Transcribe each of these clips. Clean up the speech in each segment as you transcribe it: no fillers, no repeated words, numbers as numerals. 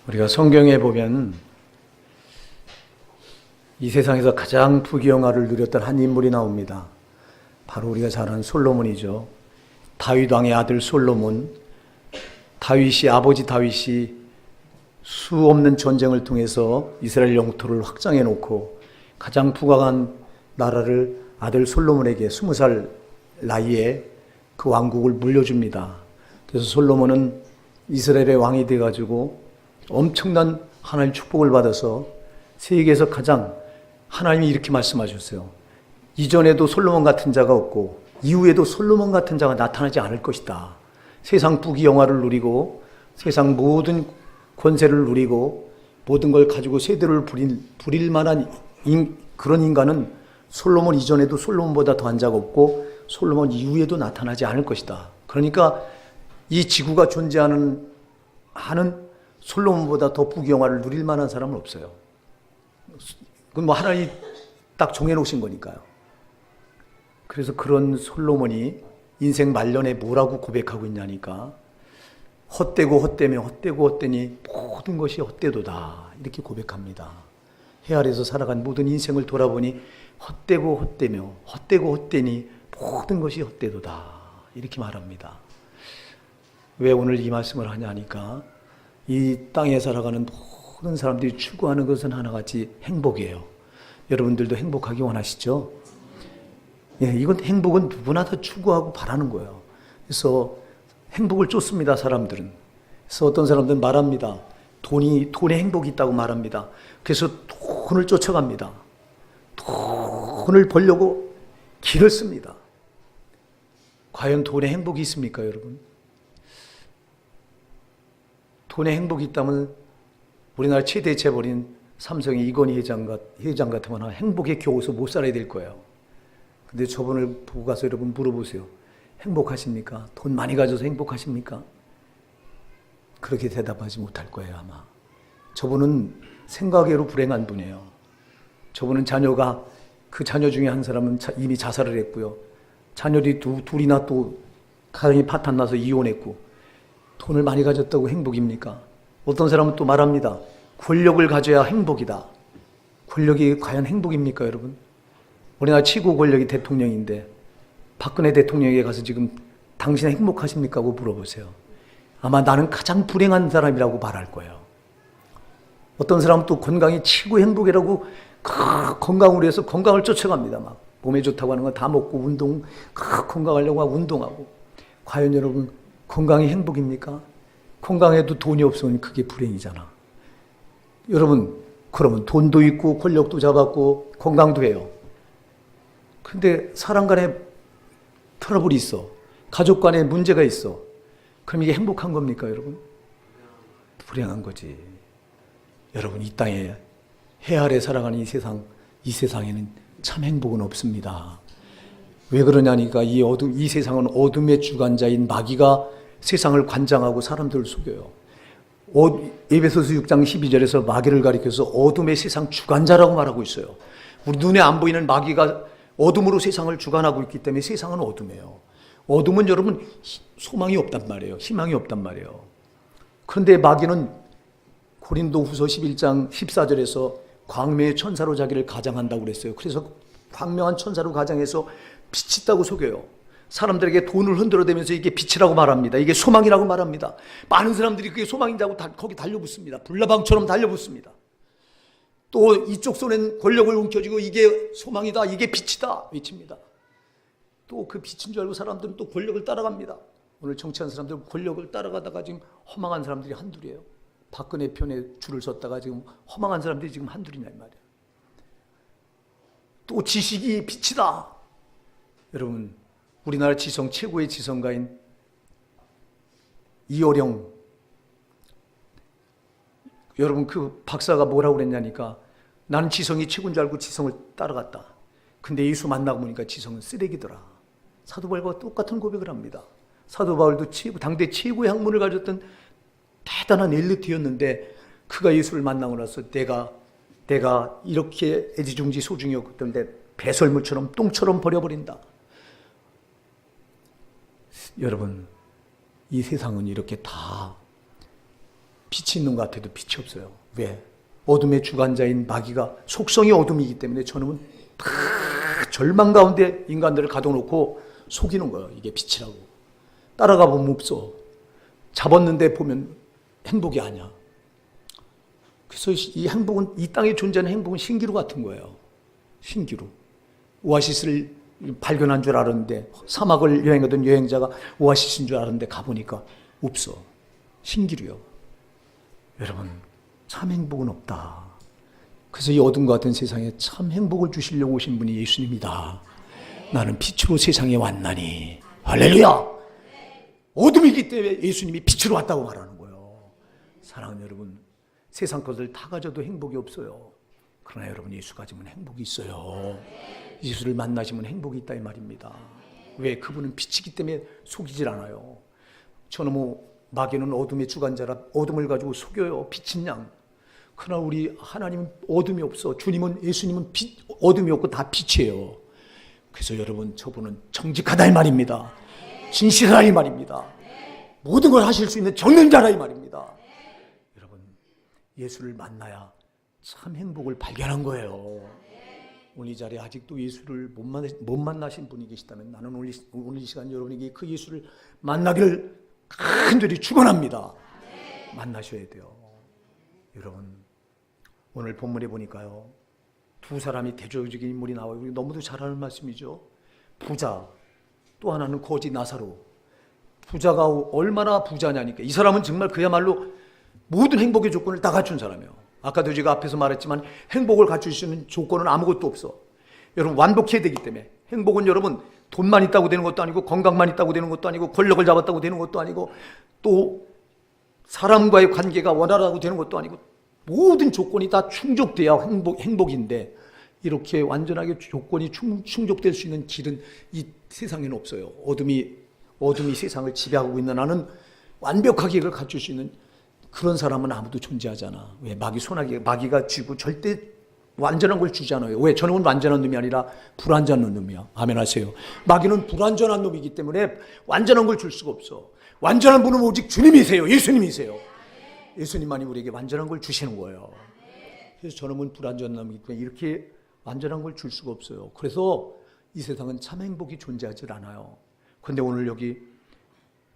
우리가 성경에 보면 이 세상에서 가장 부귀영화를 누렸던 한 인물이 나옵니다. 바로 우리가 잘 아는 솔로몬이죠. 다윗 왕의 아들 솔로몬. 아버지 다윗이 수 없는 전쟁을 통해서 이스라엘 영토를 확장해 놓고 가장 부강한 나라를 아들 솔로몬에게 20살 나이에 그 왕국을 물려줍니다. 그래서 솔로몬은 이스라엘의 왕이 돼가지고 엄청난 하나님의 축복을 받아서 세계에서 가장, 하나님이 이렇게 말씀하셨어요. 이전에도 솔로몬 같은 자가 없고 이후에도 솔로몬 같은 자가 나타나지 않을 것이다. 세상 부귀영화를 누리고 세상 모든 권세를 누리고 모든 걸 가지고 세대를 부릴 만한 그런 인간은 솔로몬 이전에도 솔로몬보다 더한 자가 없고 솔로몬 이후에도 나타나지 않을 것이다. 그러니까 이 지구가 존재하는 솔로몬보다 더 부귀영화를 누릴 만한 사람은 없어요. 그건 뭐 하나님이 딱 정해놓으신 거니까요. 그래서 그런 솔로몬이 인생 말년에 뭐라고 고백하고 있냐니까 헛되고 헛되며 헛되고 헛되니 모든 것이 헛되도다 이렇게 고백합니다. 해 아래에서 살아간 모든 인생을 돌아보니 헛되고 헛되며 헛되고 헛되니 모든 것이 헛되도다 이렇게 말합니다. 왜 오늘 이 말씀을 하냐니까 이 땅에 살아가는 모든 사람들이 추구하는 것은 하나같이 행복이에요. 여러분들도 행복하기 원하시죠? 예, 이건 행복은 누구나 다 추구하고 바라는 거예요. 그래서 행복을 쫓습니다, 사람들은. 그래서 어떤 사람들은 말합니다. 돈에 행복이 있다고 말합니다. 그래서 돈을 쫓아갑니다. 돈을 벌려고 길을 씁니다. 과연 돈에 행복이 있습니까, 여러분? 돈에 행복이 있다면 우리나라 최대 재벌인 삼성의 이건희 회장 같으면 행복의 교과서 못 살아야 될 거예요. 근데 저분을 보고 가서 여러분 물어보세요. 행복하십니까? 돈 많이 가져서 행복하십니까? 그렇게 대답하지 못할 거예요, 아마. 저분은 생각외로 불행한 분이에요. 저분은 그 자녀 중에 한 사람은 이미 자살을 했고요. 자녀들이 둘이나 또 가정이 파탄나서 이혼했고, 돈을 많이 가졌다고 행복입니까? 어떤 사람은 또 말합니다. 권력을 가져야 행복이다. 권력이 과연 행복입니까, 여러분? 우리나라 최고 권력이 대통령인데 박근혜 대통령에게 가서 지금 당신 행복하십니까? 하고 물어보세요. 아마 나는 가장 불행한 사람이라고 말할 거예요. 어떤 사람은 또 건강이 최고 행복이라고 건강을 위해서 건강을 쫓아갑니다. 막 몸에 좋다고 하는 거 다 먹고 건강하려고 하고 운동하고. 과연 여러분 건강이 행복입니까? 건강에도 돈이 없으면 그게 불행이잖아. 여러분 그러면 돈도 있고 권력도 잡았고 건강도 해요. 근데 사람 간에 트러블이 있어. 가족 간에 문제가 있어. 그럼 이게 행복한 겁니까, 여러분? 불행한 거지. 여러분, 이 땅에 해 아래 살아가는 이 세상에는 참 행복은 없습니다. 왜 그러냐니까 이 세상은 어둠의 주관자인 마귀가 세상을 관장하고 사람들을 속여요. 에베소서 6장 12절에서 마귀를 가리켜서 어둠의 세상 주관자라고 말하고 있어요. 우리 눈에 안 보이는 마귀가 어둠으로 세상을 주관하고 있기 때문에 세상은 어둠이에요. 어둠은 여러분 소망이 없단 말이에요. 희망이 없단 말이에요. 그런데 마귀는 고린도후서 11장 14절에서 광명의 천사로 자기를 가장한다고 그랬어요. 그래서 광명한 천사로 가장해서 빛이 있다고 속여요. 사람들에게 돈을 흔들어대면서 이게 빛이라고 말합니다. 이게 소망이라고 말합니다. 많은 사람들이 그게 소망이라고 거기 달려붙습니다. 불나방처럼 달려붙습니다. 또 이쪽 손엔 권력을 움켜쥐고 이게 소망이다, 이게 빛이다 외칩니다. 또 그 빛인 줄 알고 사람들은 또 권력을 따라갑니다. 오늘 정치하는 사람들은 권력을 따라가다가 지금 허망한 사람들이 한둘이에요. 박근혜 편에 줄을 섰다가 지금 허망한 사람들이 지금 한둘이냐 이 말이에요. 또 지식이 빛이다. 여러분 우리나라 최고의 지성가인 이어령, 여러분 그 박사가 뭐라고 그랬냐니까 나는 지성이 최고인 줄 알고 지성을 따라갔다. 근데 예수 만나고 보니까 지성은 쓰레기더라. 사도 바울과 똑같은 고백을 합니다. 사도 바울도 당대 최고의 학문을 가졌던 대단한 엘리트였는데 그가 예수를 만나고 나서 내가 이렇게 애지중지 소중이었던데 배설물처럼 똥처럼 버려버린다. 여러분 이 세상은 이렇게 다 빛이 있는 것 같아도 빛이 없어요. 왜? 어둠의 주관자인 마귀가 속성이 어둠이기 때문에 저놈은 다 절망 가운데 인간들을 가둬놓고 속이는 거예요. 이게 빛이라고. 따라가 보면 없어. 잡았는데 보면 행복이 아니야. 그래서 이 행복은, 이 땅에 존재하는 행복은 신기루 같은 거예요. 신기루. 오아시스를 발견한 줄 알았는데, 사막을 여행하던 여행자가 오아시스인 줄 알았는데 가보니까 없어. 신기루요. 여러분, 참 행복은 없다. 그래서 이 어둠과 같은 세상에 참 행복을 주시려고 오신 분이 예수님이다. 나는 빛으로 세상에 왔나니. 할렐루야! 어둠이기 때문에 예수님이 빛으로 왔다고 말하는 거예요. 사랑하는 여러분, 세상 것을 다 가져도 행복이 없어요. 그러나 여러분, 예수 가지면 행복이 있어요. 예수를 만나시면 행복이 있다 이 말입니다. 왜? 그분은 빛이기 때문에 속이질 않아요. 저놈의 마귀는 어둠의 주관자라 어둠을 가지고 속여요. 빛인 양. 그러나 우리 하나님은 어둠이 없어. 주님은, 예수님은 어둠이 없고 다 빛이에요. 그래서 여러분, 저분은 정직하다 이 말입니다. 진실하다 이 말입니다. 모든 걸 하실 수 있는 전능자라 이 말입니다. 여러분, 예수를 만나야 참 행복을 발견한 거예요. 오늘 이 자리에 아직도 예수를 못 만나신 분이 계시다면 나는 오늘 이 시간 여러분에게 그 예수를 만나기를 간절히 축원합니다. 만나셔야 돼요. 여러분, 오늘 본문에 보니까요, 두 사람이 대조적인 인물이 나와요. 우리 너무도 잘 아는 말씀이죠. 부자, 또 하나는 거지 나사로. 부자가 얼마나 부자냐니까. 이 사람은 정말 그야말로 모든 행복의 조건을 다 갖춘 사람이에요. 아까도 제가 앞에서 말했지만 행복을 갖출 수 있는 조건은 아무것도 없어. 여러분, 완벽해야 되기 때문에. 행복은 여러분, 돈만 있다고 되는 것도 아니고, 건강만 있다고 되는 것도 아니고, 권력을 잡았다고 되는 것도 아니고, 또 사람과의 관계가 원활하고 되는 것도 아니고, 모든 조건이 다 충족돼야 행복인데, 이렇게 완전하게 조건이 충족될 수 있는 길은 이 세상에는 없어요. 어둠이 세상을 지배하고 있는 한은 완벽하게 이걸 갖출 수 있는 그런 사람은 아무도 존재하지 않아. 왜? 마귀가 쥐고 절대 완전한 걸 주지 않아요. 왜? 저놈은 완전한 놈이 아니라 불완전한 놈이야. 아멘 하세요. 마귀는 불완전한 놈이기 때문에 완전한 걸 줄 수가 없어. 완전한 분은 오직 주님이세요. 예수님이세요. 예수님만이 우리에게 완전한 걸 주시는 거예요. 그래서 저놈은 불완전한 놈이기 때문에 이렇게 완전한 걸 줄 수가 없어요. 그래서 이 세상은 참 행복이 존재하지 않아요. 그런데 오늘 여기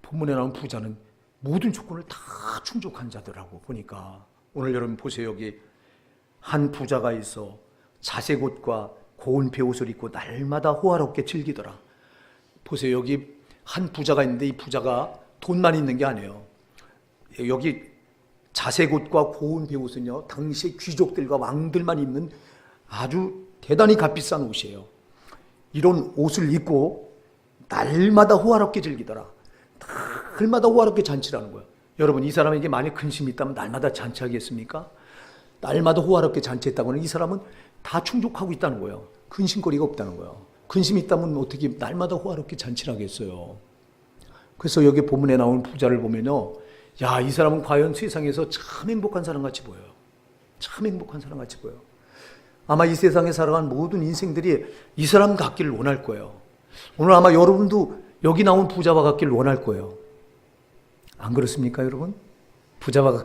본문에 나온 부자는 모든 조건을 다 충족한 자더라고 보니까. 오늘 여러분 보세요. 여기 한 부자가 있어 자색 옷과 고운 베옷을 입고 날마다 호화롭게 즐기더라. 보세요. 여기 한 부자가 있는데 이 부자가 돈만 있는 게 아니에요. 여기 자색 옷과 고운 베옷은요, 당시 귀족들과 왕들만 입는 아주 대단히 값비싼 옷이에요. 이런 옷을 입고 날마다 호화롭게 즐기더라. 날마다 호화롭게 잔치라는 거예요. 여러분, 이 사람에게 만약 근심이 있다면 날마다 잔치하겠습니까? 날마다 호화롭게 잔치했다고는 이 사람은 다 충족하고 있다는 거예요. 근심거리가 없다는 거예요. 근심이 있다면 어떻게 날마다 호화롭게 잔치를 하겠어요. 그래서 여기 본문에 나온 부자를 보면요, 야, 이 사람은 과연 세상에서 참 행복한 사람 같이 보여요. 참 행복한 사람 같이 보여요. 아마 이 세상에 살아간 모든 인생들이 이 사람 같기를 원할 거예요. 오늘 아마 여러분도 여기 나온 부자와 같기를 원할 거예요. 안 그렇습니까, 여러분? 부자와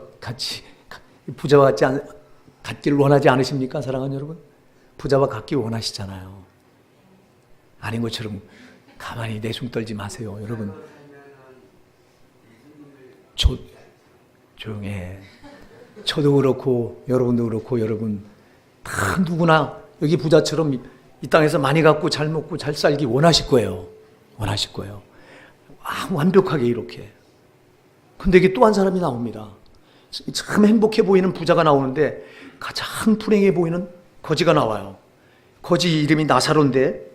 같기를 원하지 않으십니까, 사랑하는 여러분? 부자와 같기 원하시잖아요. 아닌 것처럼 가만히 내숭 떨지 마세요, 여러분. 조용해. 저도 그렇고 여러분도 그렇고, 여러분 다 누구나 여기 부자처럼 이 땅에서 많이 갖고 잘 먹고 잘 살기 원하실 거예요. 원하실 거예요. 완벽하게 이렇게. 근데 이게 또 한 사람이 나옵니다. 참 행복해 보이는 부자가 나오는데 가장 불행해 보이는 거지가 나와요. 거지 이름이 나사로인데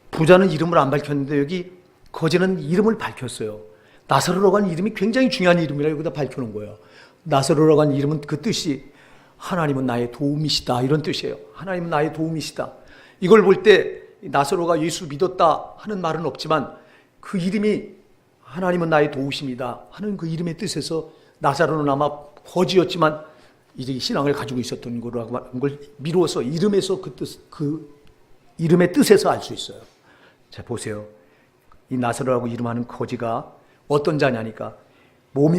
부자는 이름을 안 밝혔는데 여기 거지는 이름을 밝혔어요. 나사로라고 하는 이름이 굉장히 중요한 이름이라 여기다 밝혀놓은 거예요. 나사로라고 하는 이름은 그 뜻이 하나님은 나의 도움이시다, 이런 뜻이에요. 하나님은 나의 도움이시다. 이걸 볼 때 나사로가 예수 믿었다 하는 말은 없지만 그 이름이 하나님은 나의 도우심이다 하는 그 이름의 뜻에서 나사로는 아마 거지였지만 이 신앙을 가지고 있었던 거라고 하는 걸 미루어서 이름에서 그 이름의 뜻에서 알 수 있어요. 자, 보세요. 이 나사로라고 이름하는 거지가 어떤 자냐니까 몸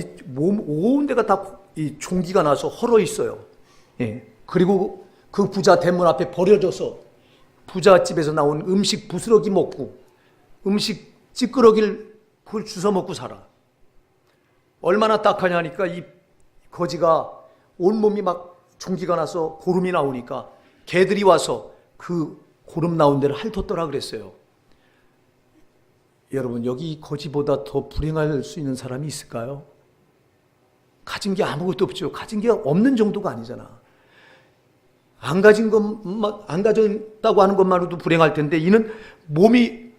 온 데가 다 이 종기가 나서 헐어 있어요. 예. 그리고 그 부자 대문 앞에 버려져서 부잣집에서 나온 음식 부스러기 먹고 음식 찌끄러기를 그걸 주워 먹고 살아. 얼마나 딱하냐 하니까 이 거지가 온몸이 막 종기가 나서 고름이 나오니까 개들이 와서 그 고름 나온 데를 핥았더라 그랬어요. 여러분, 여기 거지보다 더 불행할 수 있는 사람이 있을까요? 가진 게 아무것도 없죠. 가진 게 없는 정도가 아니잖아. 안 가졌다고 하는 것만으로도 불행할 텐데, 이는 몸이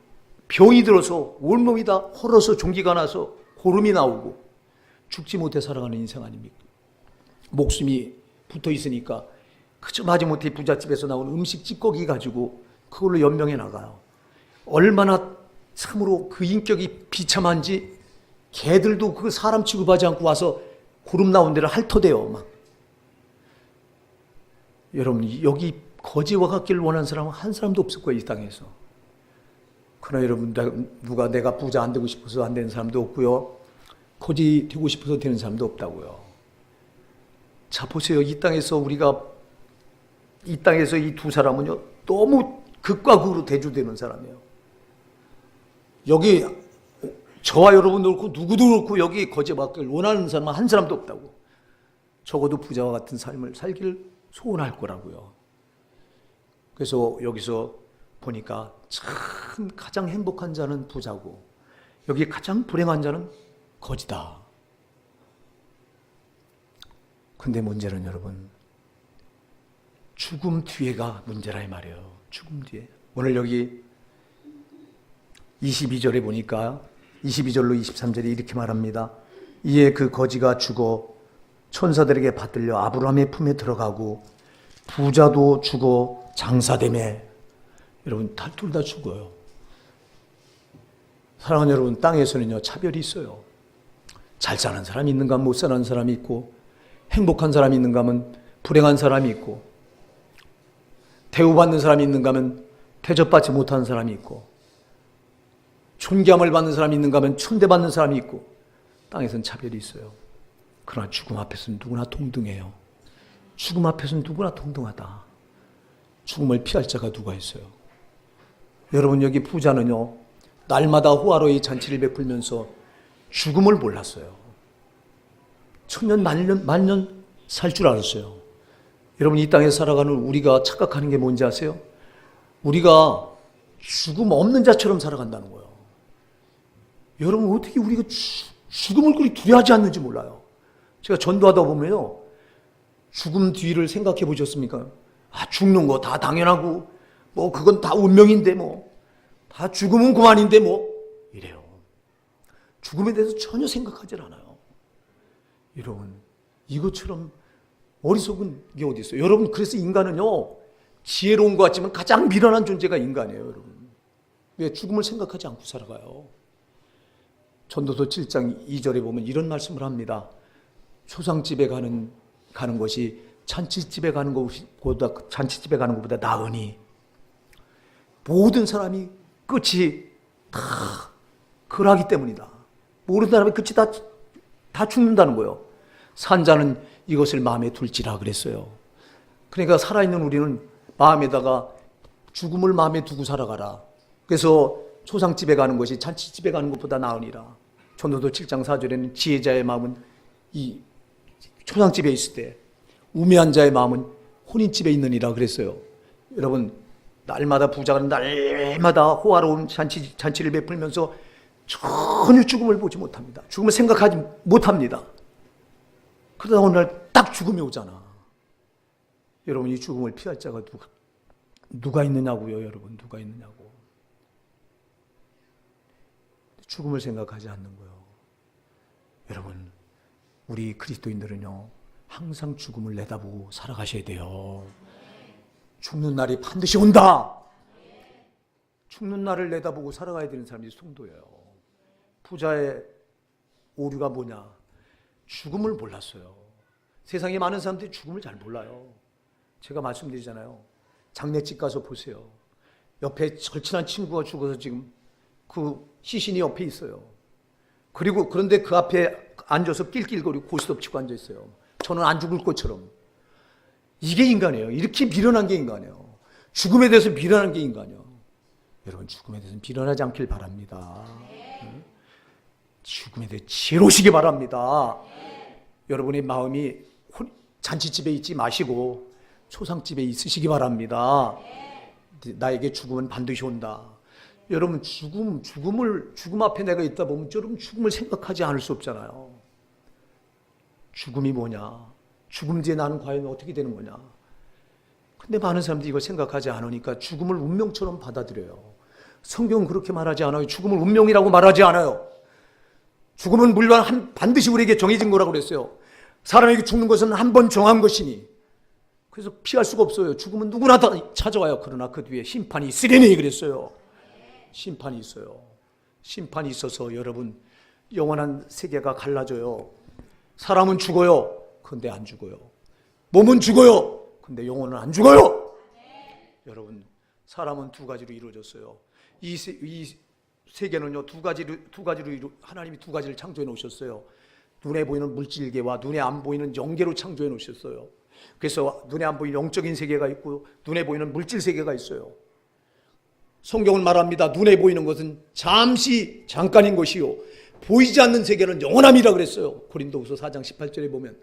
병이 들어서 온몸이 다 헐어서 종기가 나서 고름이 나오고 죽지 못해 살아가는 인생 아닙니까? 목숨이 붙어 있으니까 그저 마지못해 부잣집에서 나온 음식 찌꺼기 가지고 그걸로 연명해 나가요. 얼마나 참으로 그 인격이 비참한지 개들도 그 사람 취급하지 않고 와서 고름 나온 데를 핥어대요. 막. 여러분, 여기 거지와 같기를 원하는 사람은 한 사람도 없을 거예요, 이 땅에서. 그러나 여러분, 누가 내가 부자 안 되고 싶어서 안 되는 사람도 없고요, 거지 되고 싶어서 되는 사람도 없다고요. 자, 보세요. 이 땅에서 이 두 사람은요, 너무 극과 극으로 대조되는 사람이에요. 여기 저와 여러분도 그렇고 누구도 그렇고 여기 거지와 같기를 원하는 사람은 한 사람도 없다고. 적어도 부자와 같은 삶을 살기를 소원할 거라고요. 그래서 여기서 보니까 참 가장 행복한 자는 부자고 여기 가장 불행한 자는 거지다. 근데 문제는 여러분, 죽음 뒤에가 문제라 이 말이에요. 죽음 뒤에. 오늘 여기 22절에 보니까 22절로 23절에 이렇게 말합니다. 이에 그 거지가 죽어 천사들에게 받들려 아브라함의 품에 들어가고 부자도 죽어 장사되매. 여러분, 둘 다 죽어요. 사랑하는 여러분, 땅에서는요 차별이 있어요. 잘 사는 사람이 있는가 하면 못 사는 사람이 있고, 행복한 사람이 있는가 하면 불행한 사람이 있고, 대우받는 사람이 있는가 하면 대접받지 못하는 사람이 있고, 존경을 받는 사람이 있는가 하면 천대받는 사람이 있고, 땅에서는 차별이 있어요. 그러나 죽음 앞에서는 누구나 동등해요. 죽음 앞에서는 누구나 동등하다. 죽음을 피할 자가 누가 있어요? 여러분, 여기 부자는요 날마다 호화로이 잔치를 베풀면서 죽음을 몰랐어요. 천년 만년 살 줄 알았어요. 여러분, 이 땅에 살아가는 우리가 착각하는 게 뭔지 아세요? 우리가 죽음 없는 자처럼 살아간다는 거예요. 여러분, 어떻게 우리가 죽음을 그리 두려워하지 않는지 몰라요. 제가 전도하다 보면요, 죽음 뒤를 생각해 보셨습니까? 죽는 거 다 당연하고, 그건 다 운명인데, 다 죽으면 그만인데, 이래요. 죽음에 대해서 전혀 생각하지 않아요. 여러분, 이것처럼 어리석은 게 어디 있어요? 여러분, 그래서 인간은요, 지혜로운 것 같지만 가장 미련한 존재가 인간이에요, 여러분. 왜 죽음을 생각하지 않고 살아가요? 전도서 7장 2절에 보면 이런 말씀을 합니다. 초상집에 가는 것이 잔치집에 가는 것보다 나으니 모든 사람이 끝이 다 그러하기 때문이다. 모든 사람의 끝이 다 죽는다는 거예요. 산자는 이것을 마음에 둘지라 그랬어요. 그러니까 살아있는 우리는 마음에다가 죽음을 마음에 두고 살아가라. 그래서 초상집에 가는 것이 잔치집에 가는 것보다 나으니라. 전도서 7장 4절에는 지혜자의 마음은 이 초상집에 있을 때, 우매한 자의 마음은 혼인집에 있느니라 그랬어요. 여러분, 날마다 부자가 날마다 호화로운 잔치를 베풀면서 전혀 죽음을 보지 못합니다. 죽음을 생각하지 못합니다. 그러다 어느 날 딱 죽음이 오잖아. 여러분, 이 죽음을 피할 자가 누가 있느냐고요, 여러분. 누가 있느냐고. 죽음을 생각하지 않는 거예요. 여러분, 우리 그리스도인들은요, 항상 죽음을 내다보고 살아가셔야 돼요. 죽는 날이 반드시 온다. 죽는 날을 내다보고 살아가야 되는 사람이 성도예요. 부자의 오류가 뭐냐? 죽음을 몰랐어요. 세상에 많은 사람들이 죽음을 잘 몰라요. 제가 말씀드리잖아요. 장례집 가서 보세요. 옆에 절친한 친구가 죽어서 지금 그 시신이 옆에 있어요. 그런데 그 앞에 앉아서 낄낄거리고 고스톱 치고 앉아 있어요. 저는 안 죽을 것처럼. 이게 인간이에요. 이렇게 미련한 게 인간이에요. 죽음에 대해서 미련한 게 인간이에요. 여러분, 죽음에 대해서 미련하지 않길 바랍니다. 죽음에 대해 지혜로우시기 바랍니다. 여러분의 마음이 잔치집에 있지 마시고 초상집에 있으시기 바랍니다. 나에게 죽음은 반드시 온다. 여러분, 죽음 앞에 내가 있다 보면 여러분 죽음을 생각하지 않을 수 없잖아요. 죽음이 뭐냐? 죽음 뒤에 나는 과연 어떻게 되는 거냐? 근데 많은 사람들이 이걸 생각하지 않으니까 죽음을 운명처럼 받아들여요. 성경은 그렇게 말하지 않아요. 죽음을 운명이라고 말하지 않아요. 죽음은 물론 반드시 우리에게 정해진 거라고 그랬어요. 사람에게 죽는 것은 한 번 정한 것이니 그래서 피할 수가 없어요. 죽음은 누구나 다 찾아와요. 그러나 그 뒤에 심판이 있으리니 그랬어요. 심판이 있어요. 심판이 있어서 여러분 영원한 세계가 갈라져요. 사람은 죽어요. 근데 안 죽어요. 몸은 죽어요. 근데 영혼은 안 죽어요. 여러분, 사람은 두 가지로 이루어졌어요. 이 세계는요 두 가지로 하나님이 두 가지를 창조해 놓으셨어요. 눈에 보이는 물질계와 눈에 안 보이는 영계로 창조해 놓으셨어요. 그래서 눈에 안 보이는 영적인 세계가 있고 눈에 보이는 물질 세계가 있어요. 성경은 말합니다. 눈에 보이는 것은 잠깐인 것이요 보이지 않는 세계는 영원함이라 그랬어요. 고린도후서 4장 18절에 보면.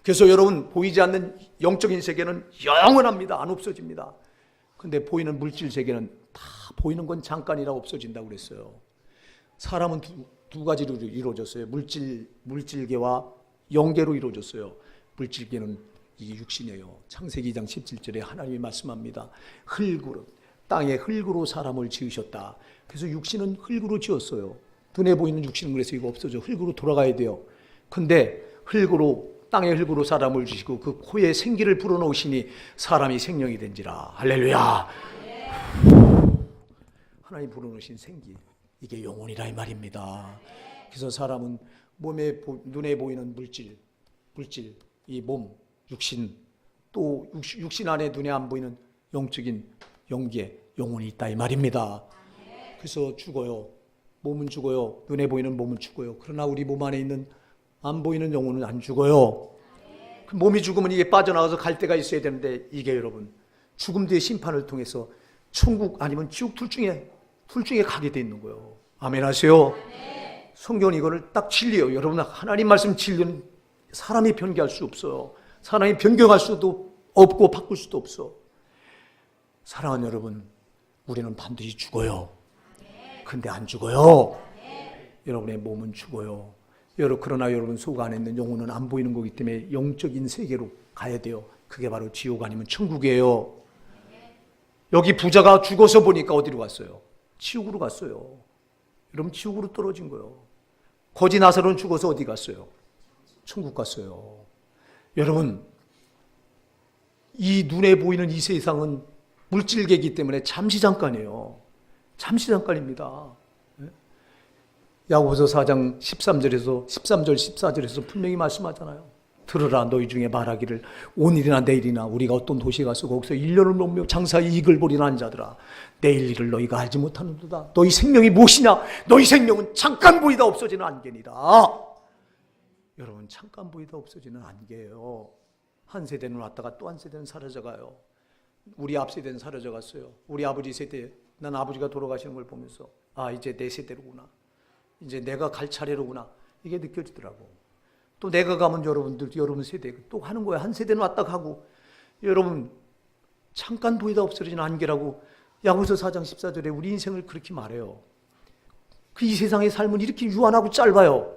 그래서 여러분, 보이지 않는 영적인 세계는 영원합니다. 안 없어집니다. 근데 보이는 물질 세계는 다 보이는 건 잠깐이라 없어진다고 그랬어요. 사람은 두 가지로 이루어졌어요. 물질계와 영계로 이루어졌어요. 물질계는 이 육신이에요. 창세기 2장 17절에 하나님이 말씀합니다. 땅의 흙으로 사람을 지으셨다. 그래서 육신은 흙으로 지었어요. 눈에 보이는 육신은 그래서 이거 없어져. 흙으로 돌아가야 돼요. 근데 땅의 흙으로 사람을 주시고 그 코에 생기를 불어넣으시니 사람이 생명이 된지라. 할렐루야. 하나님 불어넣으신 생기, 이게 영혼이라 이 말입니다. 그래서 사람은 눈에 보이는 물질, 이 몸, 육신, 또 육신 안에 눈에 안 보이는 영적인 영계, 영혼이 있다 이 말입니다. 그래서 죽어요. 몸은 죽어요. 눈에 보이는 몸은 죽어요. 그러나 우리 몸 안에 있는 안 보이는 영혼은 안 죽어요. 그 몸이 죽으면 이게 빠져나가서 갈 데가 있어야 되는데 이게 여러분 죽음 뒤의 심판을 통해서 천국 아니면 지옥 둘 중에 가게 돼 있는 거예요. 아멘 하세요. 성경은 이거를 딱 진리예요. 여러분, 하나님 말씀 진리는 사람이 변개할 수 없어요. 사람이 변경할 수도 없고 바꿀 수도 없어. 사랑하는 여러분, 우리는 반드시 죽어요. 근데 안 죽어요. 여러분의 몸은 죽어요. 그러나 여러분 속 안에 있는 영혼은 안 보이는 거기 때문에 영적인 세계로 가야 돼요. 그게 바로 지옥 아니면 천국이에요. 여기 부자가 죽어서 보니까 어디로 갔어요? 지옥으로 갔어요. 여러분, 지옥으로 떨어진 거예요. 거지 나사로는 죽어서 어디 갔어요? 천국 갔어요. 여러분, 이 눈에 보이는 이 세상은 물질계이기 때문에 잠시 잠깐이에요. 잠시 잠깐입니다. 야고보서 4장 13절 14절에서 분명히 말씀하잖아요. 들으라, 너희 중에 말하기를 오늘이나 내일이나 우리가 어떤 도시에 가서 거기서 1년을 먹며 장사의 이익을 보리라 한 자들아, 내일 일을 너희가 알지 못하는도다. 너희 생명이 무엇이냐? 너희 생명은 잠깐 보이다 없어지는 안개니라. 여러분, 잠깐 보이다 없어지는 안개예요. 한 세대는 왔다가 또 한 세대는 사라져가요. 우리 앞 세대는 사라져갔어요. 우리 아버지 세대, 난 아버지가 돌아가시는 걸 보면서 이제 내 세대로구나. 이제 내가 갈 차례로구나. 이게 느껴지더라고. 또 내가 가면 여러분 세대 또 하는 거예요. 한 세대는 왔다 가고. 여러분, 잠깐 보이다 없어지는 안개라고 야고보서 4장 14절에 우리 인생을 그렇게 말해요. 이 세상의 삶은 이렇게 유한하고 짧아요.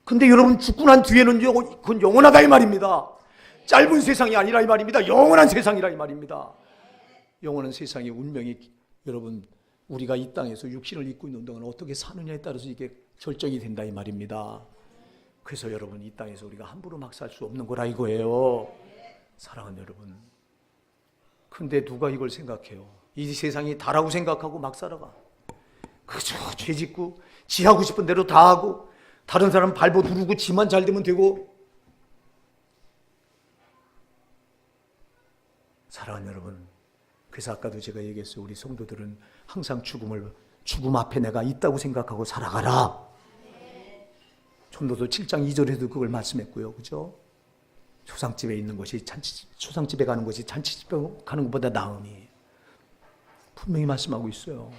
근데 여러분, 죽고 난 뒤에는 그건 영원하다 이 말입니다. 짧은 세상이 아니라 이 말입니다. 영원한 세상이라 이 말입니다. 영원한 세상의 운명이 여러분, 우리가 이 땅에서 육신을 입고 있는 동안 어떻게 사느냐에 따라서 이게 결정이 된다 이 말입니다. 그래서 여러분, 이 땅에서 우리가 함부로 막 살 수 없는 거라 이거예요. 사랑하는 여러분, 근데 누가 이걸 생각해요? 이 세상이 다라고 생각하고 막 살아가. 그저 죄 짓고 지 하고 싶은 대로 다 하고 다른 사람 발버 두르고 지만 잘 되면 되고. 사랑하는 여러분, 그래서 아까도 제가 얘기했어요. 우리 성도들은 항상 죽음 앞에 내가 있다고 생각하고 살아가라. 전도서 7장 2절에도 그걸 말씀했고요. 그죠? 초상집에 있는 것이 초상집에 가는 것이 잔치집에 가는 것보다 나으니 분명히 말씀하고 있어요.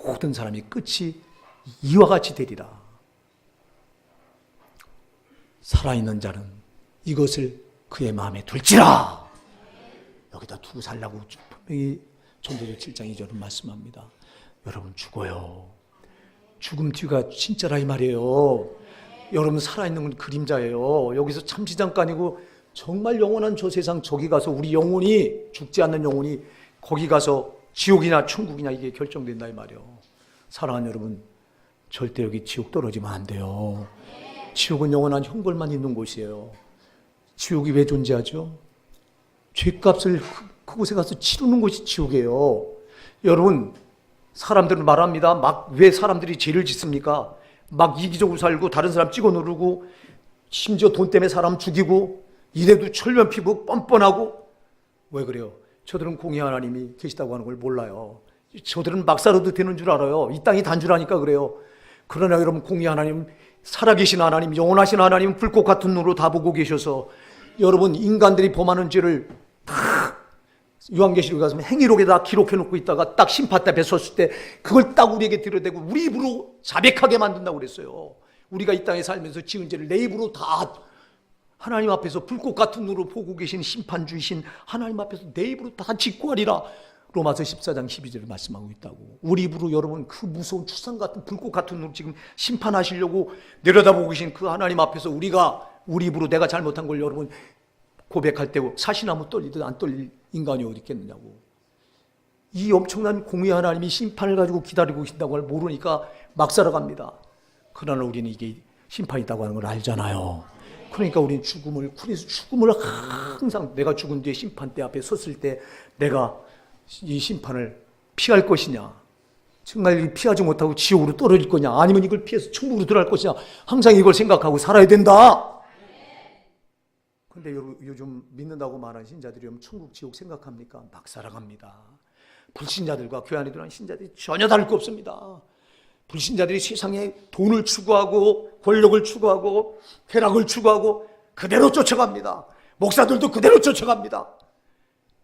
모든 사람이 끝이 이와 같이 되리라. 살아있는 자는 이것을 그의 마음에 둘지라. 여기다 두고 살라고 분명히 전도서 7장 2절은 말씀합니다. 여러분 죽어요. 죽음 뒤가 진짜라 이 말이에요. 여러분 살아있는 건 그림자예요. 여기서 참지장간이고 정말 영원한 저 세상 저기 가서 우리 영혼이 죽지 않는 영혼이 거기 가서 지옥이나 천국이냐 이게 결정된다 이 말이에요. 사랑하는 여러분 절대 여기 지옥 떨어지면 안 돼요. 지옥은 영원한 형벌만 있는 곳이에요. 지옥이 왜 존재하죠? 죄값을 그곳에 가서 치르는 곳이 지옥이에요. 여러분 사람들은 말합니다. 막 왜 사람들이 죄를 짓습니까? 막 이기적으로 살고 다른 사람 찍어 누르고 심지어 돈 때문에 사람 죽이고 이래도 철면 피고 뻔뻔하고 왜 그래요? 저들은 공의 하나님이 계시다고 하는 걸 몰라요. 저들은 막 살아도 되는 줄 알아요. 이 땅이 단줄하니까 그래요. 그러나 여러분 공의 하나님 살아계신 하나님 영원하신 하나님 불꽃 같은 눈으로 다 보고 계셔서 여러분 인간들이 범하는 죄를 다 요한계시록에 가서 행위록에다 기록해 놓고 있다가 딱 심판 때 뵀었을 때 그걸 딱 우리에게 들여대고 우리 입으로 자백하게 만든다고 그랬어요. 우리가 이 땅에 살면서 지은 죄를 내 입으로 다 하나님 앞에서 불꽃 같은 눈으로 보고 계신 심판주이신 하나님 앞에서 내 입으로 다 짓고하리라. 로마서 14장 12절을 말씀하고 있다고. 우리 입으로 여러분 그 무서운 추상 같은 불꽃 같은 눈으로 지금 심판하시려고 내려다보고 계신 그 하나님 앞에서 우리가 우리 입으로 내가 잘못한 걸 여러분 고백할 때 사시나무 떨리듯 안 떨릴 인간이 어디 있겠느냐고. 이 엄청난 공의 하나님이 심판을 가지고 기다리고 계신다고 걸 모르니까 막 살아갑니다. 그러나 우리는 이게 심판이다고 하는 걸 알잖아요. 그러니까 우리는 그래서 죽음을 항상 내가 죽은 뒤에 심판대 앞에 섰을 때 내가 이 심판을 피할 것이냐, 정말 피하지 못하고 지옥으로 떨어질 거냐, 아니면 이걸 피해서 천국으로 들어갈 것이냐, 항상 이걸 생각하고 살아야 된다. 근데 요즘 믿는다고 말하는 신자들이 천국 지옥 생각합니까? 막 살아갑니다. 불신자들과 교회 안에 들어간 신자들이 전혀 다를 거 없습니다. 불신자들이 세상에 돈을 추구하고 권력을 추구하고 쾌락을 추구하고 그대로 쫓아갑니다. 목사들도 그대로 쫓아갑니다.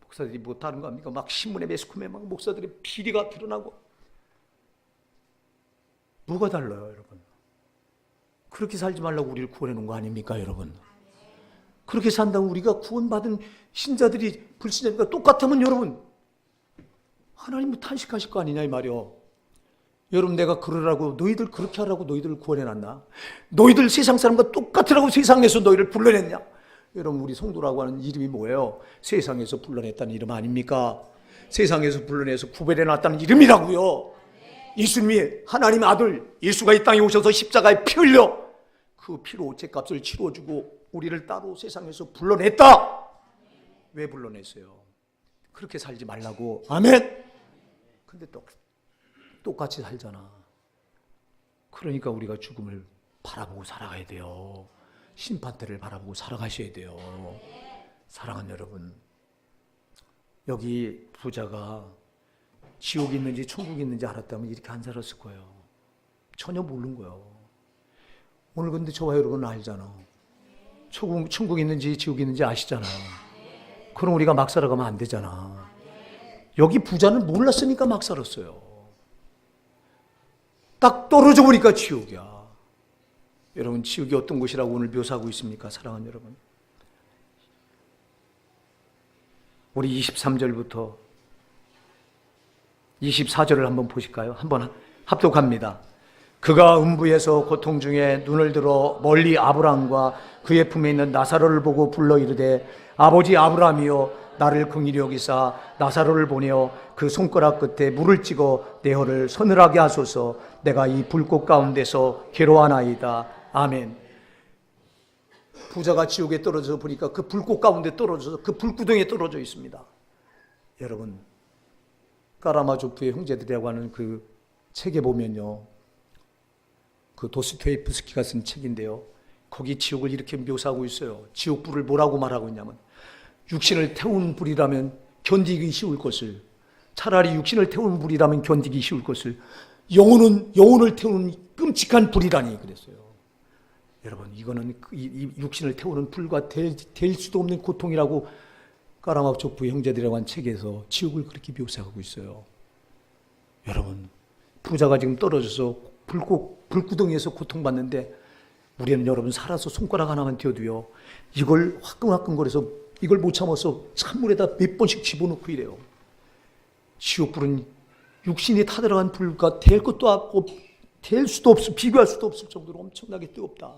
목사들이 뭐 다른 거 합니까? 막 신문에 매스컴에 막 목사들의 비리가 드러나고 뭐가 달라요, 여러분? 그렇게 살지 말라고 우리를 구원해 놓은 거 아닙니까, 여러분? 그렇게 산다고 우리가 구원받은 신자들이 불신자니까 똑같으면 여러분 하나님을 탄식하실 거 아니냐 이 말이요. 여러분 내가 그러라고 너희들 그렇게 하라고 너희들을 구원해놨나? 너희들 세상 사람과 똑같으라고 세상에서 너희를 불러냈냐? 여러분 우리 성도라고 하는 이름이 뭐예요? 세상에서 불러냈다는 이름 아닙니까? 세상에서 불러내서 구별해놨다는 이름이라고요. 예수님이 하나님의 아들 예수가 이 땅에 오셔서 십자가에 피 흘려 그 피로 죄값을 치러주고 우리를 따로 세상에서 불러냈다. 왜 불러냈어요? 그렇게 살지 말라고. 아멘. 근데 똑같이 살잖아. 그러니까 우리가 죽음을 바라보고 살아가야 돼요. 심판대를 바라보고 살아가셔야 돼요. 사랑하는 여러분, 여기 부자가 지옥이 있는지 천국이 있는지 알았다면 이렇게 안 살았을 거예요. 전혀 모르는 거예요. 오늘 근데 저와 여러분은 알잖아. 천국이 있는지 지옥이 있는지 아시잖아요. 그럼 우리가 막 살아가면 안 되잖아. 여기 부자는 몰랐으니까 막 살았어요. 딱 떨어져 보니까 지옥이야. 여러분 지옥이 어떤 곳이라고 오늘 묘사하고 있습니까? 사랑하는 여러분, 우리 23절부터 24절을 한번 보실까요? 한번 합독합니다. 그가 음부에서 고통 중에 눈을 들어 멀리 아브라함과 그의 품에 있는 나사로를 보고 불러 이르되 아버지 아브라함이여 나를 긍휼히 여기사 나사로를 보내어 그 손가락 끝에 물을 찍어 내 혀를 서늘하게 하소서. 내가 이 불꽃 가운데서 괴로워하나이다. 아멘. 부자가 지옥에 떨어져서 보니까 그 불꽃 가운데 떨어져서 그 불구덩이에 떨어져 있습니다. 여러분 까라마조프의 형제들이라고 하는 그 책에 보면요, 그 도스토옙스키가 쓴 책인데요, 거기 지옥을 이렇게 묘사하고 있어요. 지옥불을 뭐라고 말하고 있냐면 육신을 태운 불이라면 견디기 쉬울 것을, 차라리 육신을 태운 불이라면 견디기 쉬울 것을 영혼을 태우는 끔찍한 불이라니 그랬어요. 여러분, 이거는 이 육신을 태우는 불과 될 수도 없는 고통이라고 까라막 족부 형제들이라고 한 책에서 지옥을 그렇게 묘사하고 있어요. 여러분, 부자가 지금 떨어져서 불구덩이에서 고통받는데 우리는 여러분 살아서 손가락 하나만 띄어도요, 이걸 화끈화끈거려서 이걸 못 참아서 찬물에다 몇 번씩 집어넣고 이래요. 지옥불은 육신이 타들어간 불과 될 것도 없고 될 수도 없어, 비교할 수도 없을 정도로 엄청나게 뜨겁다.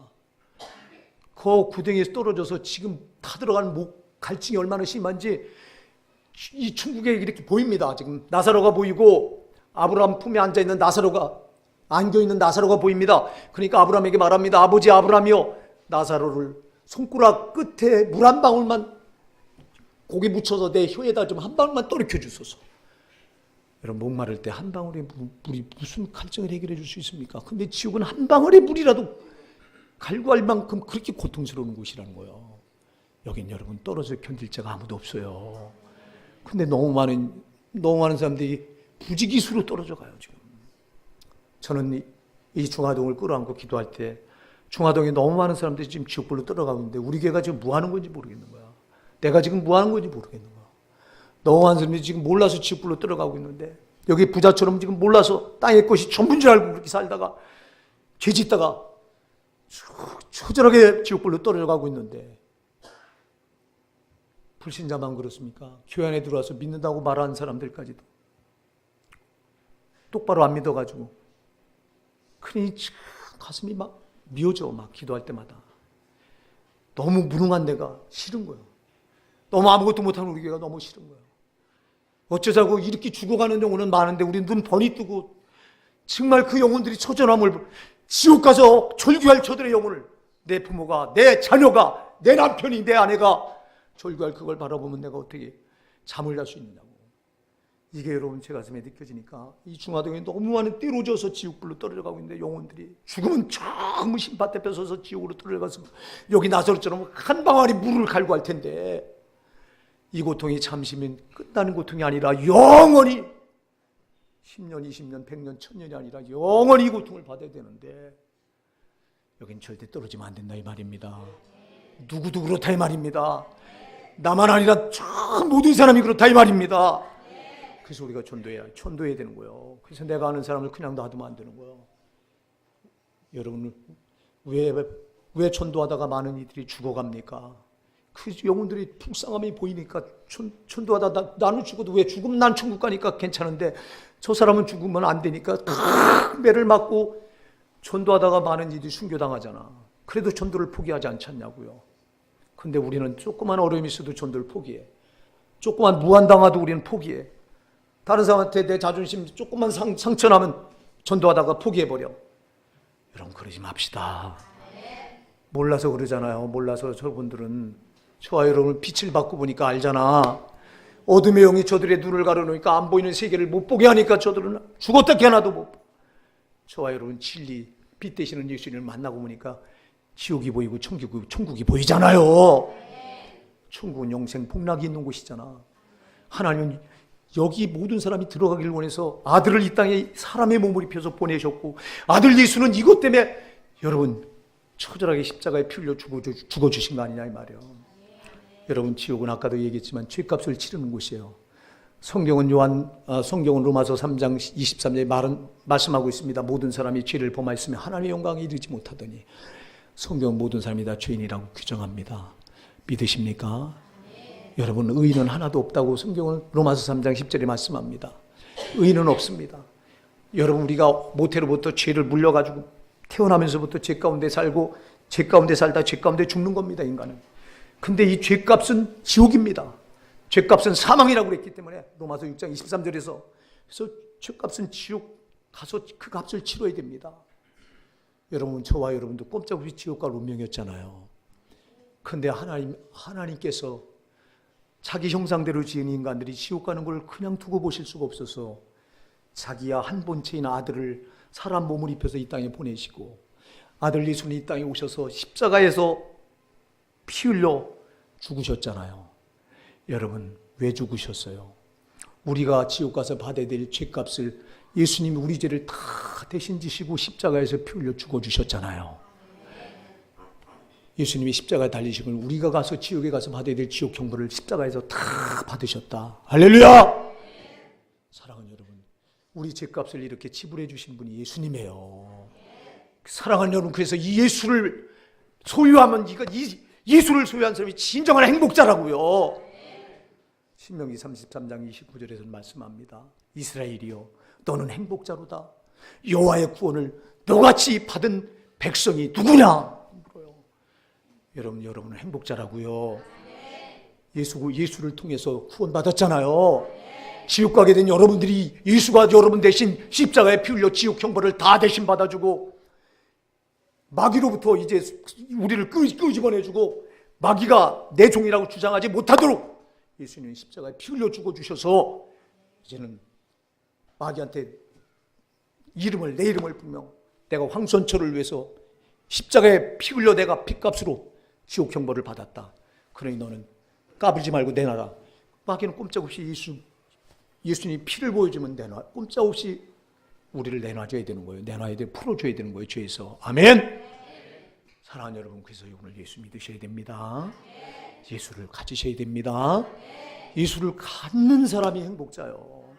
그 구덩이에서 떨어져서 지금 타들어간 갈증이 얼마나 심한지 이 천국에 이렇게 보입니다. 지금 나사로가 보이고 아브라함 품에 앉아있는 안겨있는 나사로가 보입니다. 그러니까 아브라함에게 말합니다. 아버지 아브라함이여, 나사로를 손가락 끝에 물 한 방울만 고기 묻혀서 내 혀에다 좀 한 방울만 떨어켜 주소서. 여러분, 목마를 때 한 방울의 물이 무슨 갈증을 해결해 줄 수 있습니까? 근데 지옥은 한 방울의 물이라도 갈구할 만큼 그렇게 고통스러운 곳이라는 거예요. 여긴 여러분 떨어져 견딜 자가 아무도 없어요. 근데 너무 많은 사람들이 부지기수로 떨어져 가요. 지금 저는 이 중화동을 끌어안고 기도할 때 중화동에 너무 많은 사람들이 지금 지옥불로 떨어가고 있는데 우리 교회가 지금 뭐 하는 건지 모르겠는 거야. 내가 지금 뭐 하는 건지 모르겠는 거야. 너무 많은 사람들이 지금 몰라서 지옥불로 떨어가고 있는데, 여기 부자처럼 지금 몰라서 땅의 것이 전부인 줄 알고 그렇게 살다가 죄 짓다가 처절하게 지옥불로 떨어져가고 있는데, 불신자만 그렇습니까? 교회 안에 들어와서 믿는다고 말하는 사람들까지도 똑바로 안 믿어가지고 그러니 가슴이 막 미어져. 막 기도할 때마다 너무 무능한 내가 싫은 거예요. 너무 아무것도 못하는 우리 교회가 너무 싫은 거예요. 어쩌자고 이렇게 죽어가는 영혼은 많은데 우리 눈 번이 뜨고 정말 그 영혼들이 처절함을, 지옥 가서 절규할 저들의 영혼을, 내 부모가, 내 자녀가, 내 남편이, 내 아내가 절규할 그걸 바라보면 내가 어떻게 잠을 잘 수 있느냐고. 이게 여러분 제 가슴에 느껴지니까 이 중화동에 너무 많은 띠로져서 지옥불로 떨어져가고 있는데 영혼들이 죽으면 전부 신밭에 뺏어서 지옥으로 떨어져가서 여기 나사로처럼 한 방울이 물을 갈구할 텐데, 이 고통이 잠시면 끝나는 고통이 아니라 영원히 10년, 20년, 100년, 1000년이 아니라 영원히 이 고통을 받아야 되는데 여긴 절대 떨어지면 안 된다 이 말입니다. 누구도 그렇다 이 말입니다. 나만 아니라 전 모든 사람이 그렇다 이 말입니다. 그래서 우리가 전도해야 되는 거예요. 그래서 내가 아는 사람을 그냥 놔두면 안 되는 거예요. 여러분, 왜 전도하다가 많은 이들이 죽어갑니까? 그 영혼들이 불쌍함이 보이니까 전도하다 나는 죽어도 왜 죽으면 난 천국 가니까 괜찮은데 저 사람은 죽으면 안 되니까 매를 맞고 전도하다가 많은 이들이 순교당하잖아. 그래도 전도를 포기하지 않잖냐고요. 근데 우리는 조그만 어려움이 있어도 전도를 포기해. 조그만 무한당하도 우리는 포기해. 다른 사람한테 내 자존심 조그만 상처나면 전도하다가 포기해버려. 여러분, 그러지 맙시다. 몰라서 그러잖아요. 몰라서 저분들은, 저와 여러분 빛을 받고 보니까 알잖아. 어둠의 영이 저들의 눈을 가려놓으니까 안 보이는 세계를 못 보게 하니까 저들은 죽었다 깨어나도 못 봐. 저와 여러분 진리, 빛 되시는 예수님을 만나고 보니까 지옥이 보이고 천국이 보이잖아요. 천국은 영생 복락이 있는 곳이잖아. 하나님은 여기 모든 사람이 들어가길 원해서 아들을 이 땅에 사람의 몸을 입혀서 보내셨고, 아들 예수는 이것 때문에 여러분 처절하게 십자가에 피 흘려 죽어주신 거 아니냐 이 말이에요. 여러분, 지옥은 아까도 얘기했지만 죄값을 치르는 곳이에요. 성경은 로마서 3장 23절에 말씀하고 있습니다. 모든 사람이 죄를 범하였으며 하나님의 영광에 이르지 못하더니, 성경은 모든 사람이 다 죄인이라고 규정합니다. 믿으십니까? 여러분, 의인은 하나도 없다고 성경은 로마서 3장 10절에 말씀합니다. 의인은 없습니다. 여러분, 우리가 모태로부터 죄를 물려가지고 태어나면서부터 죄 가운데 살고 죄 가운데 살다 죄 가운데 죽는 겁니다, 인간은. 근데 이 죄값은 지옥입니다. 죄값은 사망이라고 그랬기 때문에 로마서 6장 23절에서, 그래서 죄값은 지옥 가서 그 값을 치러야 됩니다. 여러분, 저와 여러분도 꼼짝없이 지옥 갈 운명이었잖아요. 근데 하나님께서 자기 형상대로 지은 인간들이 지옥 가는 걸 그냥 두고 보실 수가 없어서 자기야 한 본체인 아들을 사람 몸을 입혀서 이 땅에 보내시고, 아들 예수는 이 땅에 오셔서 십자가에서 피 흘려 죽으셨잖아요. 여러분, 왜 죽으셨어요? 우리가 지옥 가서 받아야 될 죄값을 예수님이 우리 죄를 다 대신 지시고 십자가에서 피 흘려 죽어주셨잖아요. 예수님이 십자가에 달리시고 우리가 가서 지옥에 가서 받아야 될 지옥 형벌을 십자가에서 다 받으셨다. 할렐루야! 사랑하는 여러분, 우리 죄값을 이렇게 지불해 주신 분이 예수님이에요. 사랑하는 여러분, 그래서 이 예수를 소유하면 이 예수를 소유한 사람이 진정한 행복자라고요. 신명기 33장 29절에서 말씀합니다. 이스라엘이여, 너는 행복자로다. 여호와의 구원을 너같이 받은 백성이 누구냐? 여러분은 행복자라고요. 예수를 통해서 구원받았잖아요. 지옥 가게 된 여러분들이 예수가 여러분 대신 십자가에 피 흘려 지옥 형벌을 다 대신 받아주고 마귀로부터 이제 우리를 끄집어내주고 마귀가 내 종이라고 주장하지 못하도록 예수님은 십자가에 피 흘려 죽어주셔서 이제는 마귀한테 내 이름을 분명 내가 황선처를 위해서 십자가에 피 흘려 내가 핏값으로 지옥 형벌을 받았다. 그러니 너는 까불지 말고 내놔라. 마귀는 꼼짝없이 예수님이 피를 보여주면 꼼짝없이 우리를 내놔줘야 되는 거예요. 풀어줘야 되는 거예요. 죄에서. 아멘. 사랑하는 여러분, 그래서 오늘 예수 믿으셔야 됩니다. 예수를 가지셔야 됩니다. 예수를 갖는 사람이 행복자요.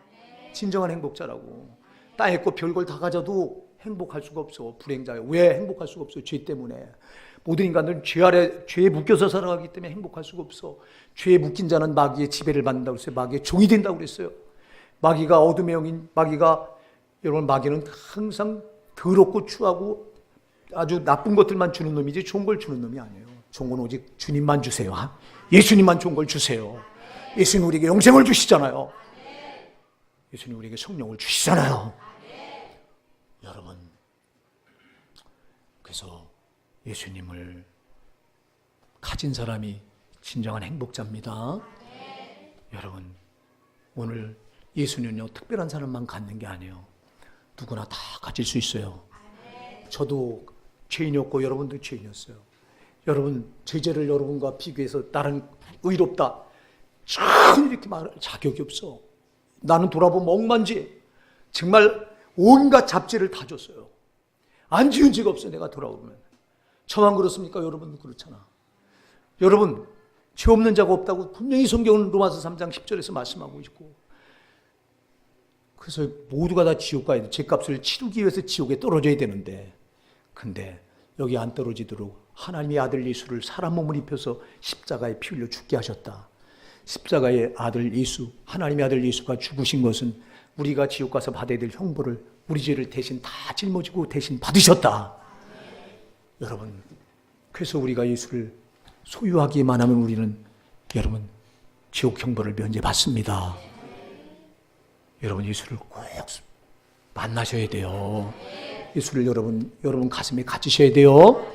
진정한 행복자라고. 땅에 있고 별걸 다 가져도 행복할 수가 없어. 불행자요. 왜 행복할 수가 없어? 죄 때문에. 모든 인간들은 죄에 묶여서 살아가기 때문에 행복할 수가 없어. 죄에 묶인 자는 마귀의 지배를 받는다고 그랬어요. 마귀의 종이 된다고 그랬어요. 마귀가 어둠의 영인, 여러분 마귀는 항상 더럽고 추하고 아주 나쁜 것들만 주는 놈이지 좋은 걸 주는 놈이 아니에요. 좋은 건 오직 주님만 주세요. 예수님만 좋은 걸 주세요. 예수님 우리에게 영생을 주시잖아요. 예수님 우리에게 성령을 주시잖아요. 여러분, 그래서 예수님을 가진 사람이 진정한 행복자입니다. 여러분, 오늘 예수는요 특별한 사람만 갖는 게 아니에요. 누구나 다 가질 수 있어요. 저도 죄인이었고 여러분도 죄인이었어요. 여러분 죄를 여러분과 비교해서 나는 의롭다 참 이렇게 말할 자격이 없어. 나는 돌아보면 억만지 정말 온갖 잡죄를 다 줬어요. 안 지은 죄가 없어요. 내가 돌아오면. 저만 그렇습니까? 여러분도 그렇잖아. 여러분 죄 없는 자가 없다고 분명히 성경은 로마서 3장 10절에서 말씀하고 있고, 그래서 모두가 다 지옥 가야 돼. 죄값을 치르기 위해서 지옥에 떨어져야 되는데, 근데 여기 안 떨어지도록 하나님의 아들 예수를 사람 몸을 입혀서 십자가에 피 흘려 죽게 하셨다. 십자가의 아들 예수, 하나님의 아들 예수가 죽으신 것은 우리가 지옥 가서 받아야 될 형벌을, 우리 죄를 대신 다 짊어지고 대신 받으셨다. 여러분, 그래서 우리가 예수를 소유하기만 하면 우리는 여러분 지옥 형벌을 면제받습니다. 여러분 예수를 꼭 만나셔야 돼요. 예수를 여러분 가슴에 가지셔야 돼요.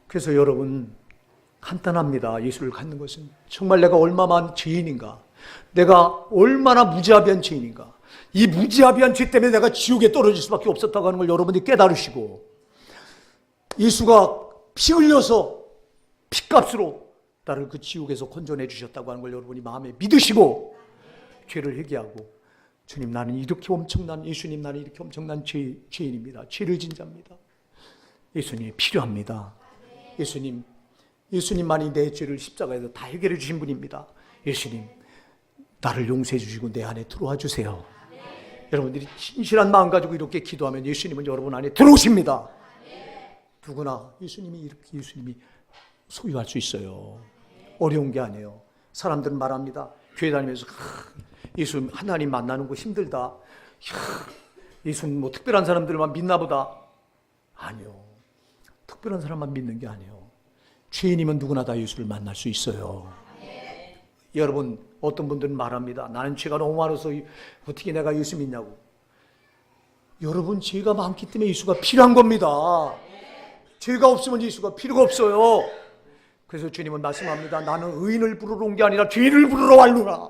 그래서 여러분 간단합니다. 예수를 갖는 것은 정말 내가 얼마만 죄인인가, 내가 얼마나 무지하비한 죄인인가, 이 무지하비한 죄 때문에 내가 지옥에 떨어질 수밖에 없었다고 하는 걸 여러분들이 깨달으시고, 예수가 피 흘려서 피값으로 나를 그 지옥에서 건져내 주셨다고 하는 걸 여러분이 마음에 믿으시고 죄를 회개하고, 주님 나는 이렇게 엄청난, 예수님 나는 이렇게 엄청난 죄인입니다. 죄를 진 자입니다. 예수님이 필요합니다. 예수님만이 내 죄를 십자가에서 다 해결해 주신 분입니다. 예수님 나를 용서해 주시고 내 안에 들어와 주세요. 여러분들이 진실한 마음 가지고 이렇게 기도하면 예수님은 여러분 안에 들어오십니다. 누구나 예수님이 소유할 수 있어요. 어려운 게 아니에요. 사람들은 말합니다. 교회 다니면서 예수 하나님 만나는 거 힘들다. 예수는 뭐 특별한 사람들만 믿나 보다. 아니요. 특별한 사람만 믿는 게 아니에요. 죄인이면 누구나 다 예수를 만날 수 있어요. 여러분 어떤 분들은 말합니다. 나는 죄가 너무 많아서 어떻게 내가 예수 믿냐고. 여러분 죄가 많기 때문에 예수가 필요한 겁니다. 죄가 없으면 예수가 필요가 없어요. 그래서 주님은 말씀합니다. 나는 의인을 부르러 온 게 아니라 죄인을 부르러 왔노라.